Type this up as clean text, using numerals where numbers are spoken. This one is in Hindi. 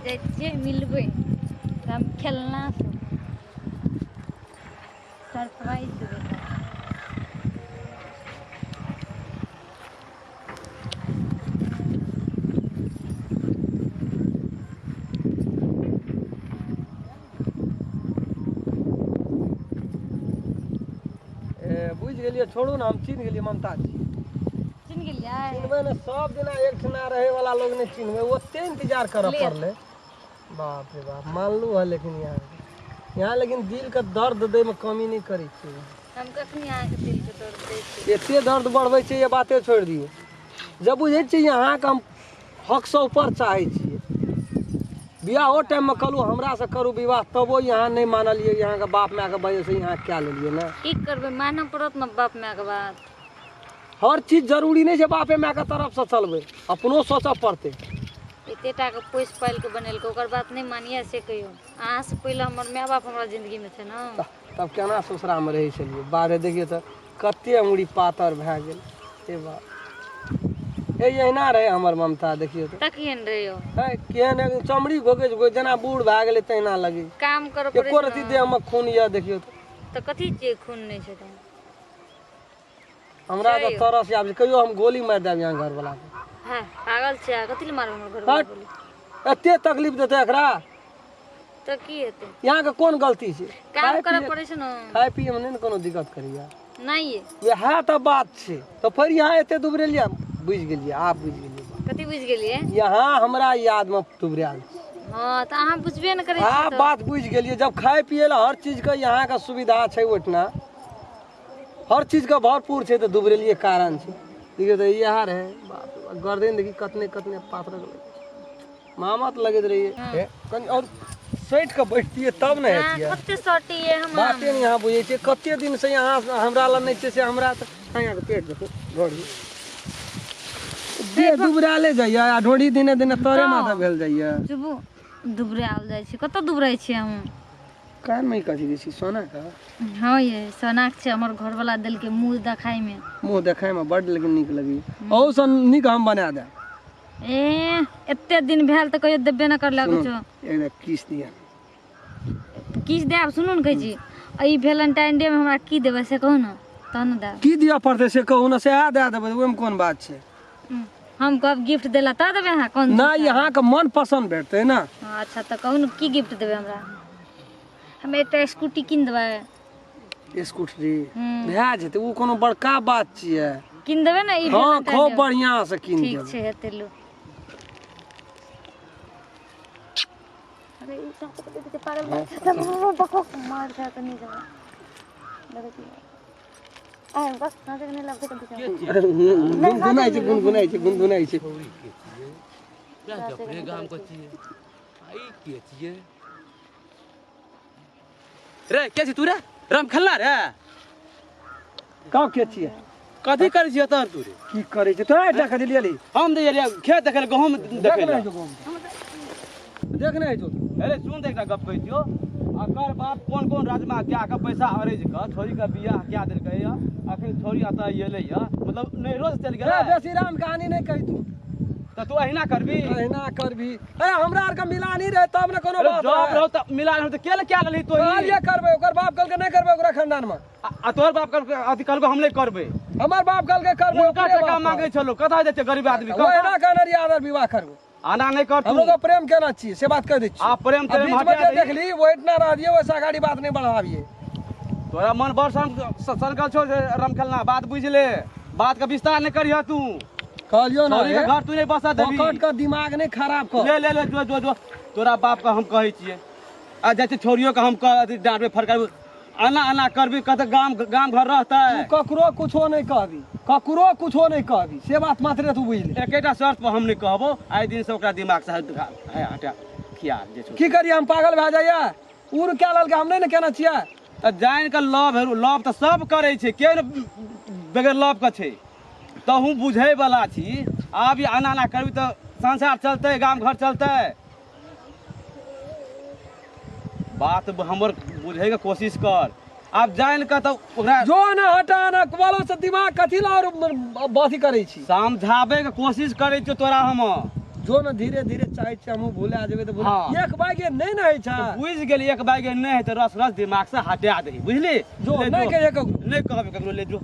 जाइए मिलबे हम खेलना सरप्राइज देबे बुझ गेलिए छोड़ू ना हम चिन्ह गेलिए ममता जी चिन्ह गेलियै चिन्हबे ने सब दिना एक ठना रहे वाला लोग ने चिन्हबे ओते इंतजार कर पड़ले बाप रे बाप मानलू है लेकिन यहाँ लेकिन दिल का दर्द दे में कमी नहीं करी छी हम कखनी अहाँ के दिल के दर्द दै छी एते दर्द बढ़बै छै ये बाते छोड़ दिए जब बुझे छी यहाँ का हम हक से ऊपर चाहे छी बियाह ओ टाइम में कहलू हमरा से करू विवाह तबो यहाँ नहीं मानलिए यहाँ के बाप माय के वजह से यहाँ क्या लेलिए ना की करबे मानऽ पड़त न बाप माय के बात हर चीज जरूरी नहीं है बापे माय के तरफ से चलबे अपनो सोचऽ पड़ते एतेटा के पोस पाल के बनेलकै ओकर बात नहीं मानिए से कहियो अहाँ से पहले हमर माय बाप हमरा जिंदगी में थे ना तब केना ससुरा में रहे छलिए बाहर देखिए तो कते अंगुरी पातर भए गेल ए बात ए एहिना रहे हमर ममता देखिए तो तकियन रहियो है केहन एकदम चमड़ी घोगे जना बूढ़ भए गेले तहिना लगे काम कर पड़े एको रति देह में खून या देखियो तो कथी के खून नहीं छै त हमरा तो तरस आब कहियो हम गोली मार देब यहाँ घर वाला के हां पागल छै कथी ले मारब हमर घर वाला गोली एते तकलीफ देते एकरा तो की हेतै यहाँ के कोन गलती छै काम करे पड़े छै न खाए पिए में नहीं कोनो दिक्कत करिया नहीं है वह तो बात छै तो फिर यहाँ एते दुबरेलिया बुझ गेलिए आप बुझ गेलिए कथी बुझ गेलिए यहाँ हमरा याद में दुबरेल हां त अहाँ बुझबे न करै छी आप बात बुझ गेलिए जब खाए पिए ला हर चीज का यहाँ का सुविधा छै ओठना हर चीज का भरपूर छै तो दुबरेलिए कारण छै देखिए तो यह रहे बाप रे गर्दन देखी कतने कतने पात्र लगे मामा तो लगे रही कनी और सैठ के बैठतिए तब न हेतिए कते सटी है हम बाते नहीं यहाँ बुझे छै कते दिन से यहाँ हमरा ला नहीं छै से हमरा तो यहाँ के पेट देखो घोड़ी दे दुबराले जाइए आ ढोड़ी दिने दिने तोरे माथा भेल जाइए जुबू दुबराल जाइ छी कत दुबराई छी हम कान में कथी दै छी सोना का हां ये सोना के हमर घर वाला दिल के मुंह देखाई में मुंह देखाय में बड लेकिन निक लगी औ सन निक हम बना दे ए एते दिन भेल त कहियो देबे न कर लागो छ एक किस दिया किस देब सुनू न कहै छी ई वैलेंटाइन डे में हमरा की देबे से कहू न तहन दे की दिया पड़ते से कहू न से आ दे देबे ओय में कोन बात छै हम कब गिफ्ट देला त देबे हां कोन ना यहाँ का मन पसंद भेटते ना अच्छा त कहू न की गिफ्ट देबे हमरा हम एकटा स्कूटी किन देबे स्कूटरी भए जेते उ कोनो बड़का बात छियै किन देबे न ई हां खूब बढ़िया से किन देबे ठीक छै हेते लो अरे ई सब पागल बको मार जा त नहीं जावा लगे आय बस ना देखने लगे तो गुनगुनाई छै क्या जपरे गाम को छिए आई के छिए रे के छी तू रे राम खेलना रे का के छियै कथी करे छिए त तू रे की करे छै तो एकटा कथी लियली हम दे रे खेत देखे गहूम देखे रे देखने है जो अरे सुन देख गप कहि दियो अकर बाप कोन कोन राजमा क्या का पैसा अरेज का छोरी का बियाह क्या देल कहिया अखन छोरी आता येले या मतलब नहीं रोज चल गेल बेसी राम कहानी नहीं कही तू त तू अहिना करबी ए हमरा आर का मिला नहीं रहे तब न कोनो बात जॉब रहो त मिला रहो त केले क्या लली तो ये करबे ओकर बाप कल के नहीं करबे ओकरा खानदान में आ तोहर बाप कल अथि कल को हम नहीं करबे हमर बाप कल के करबे उनका टका मांगे छलो कथा देते गरीब आदमी वो एना कहना री आदर विवाह करबो आना नहीं कर हम लोग का प्रेम केना चाहिए से बात कह दै छी आप प्रेम तेरे बीच में देख ली वो इतना रह दिए वैसा गाड़ी बात नहीं बढ़ाविए तोरा मन बड़ सरकल छो राम खेलना बात बुझ ले बात का विस्तार नहीं करिया तू कहलियो ना छोरी के घर तू नहीं बसा देबी पकड़ का दिमाग नहीं खराब कर ले ले ले जो तोरा बाप का हम कहै छिए आ जैसे छोरियों का हम कह डांटबे फरकाबे आना आना करबी कत गाम घर रहता है ककरो कुछो नहीं कहबी ककरो कुछो नहीं कहबी से बात मात्र तू बुझ ले एकेटा शर्त पर हम नहीं कहबो आइ दिन से ओकरा दिमाग से हटा खिया जे छो की करिए हम पागल भए जाइए उड़ क्या लल के हम नहीं न कहना चाहिए त जान के लव त सब करे छै के बगैर लव के छै त हूं बुझे वाला छी आब ये आना ना करबी त संसार चलते गांव घर चलते बात हमर बुझे के कोशिश कर आप जान के त ओकरा जो न हटा न वालों से दिमाग कथी ला और बाती करे छी समझाबे के कोशिश करे छियो तोरा हम जो न धीरे धीरे चाहे छी हमहू भूले आ जेबे तो भूले हाँ। एक बागे नहीं न है छा बुझ गेली एक बागे नहीं है तो रस रस दिमाग से हटा दही बुझली जो ले नहीं जो। कहिए नहीं कहबे ककरो ले जो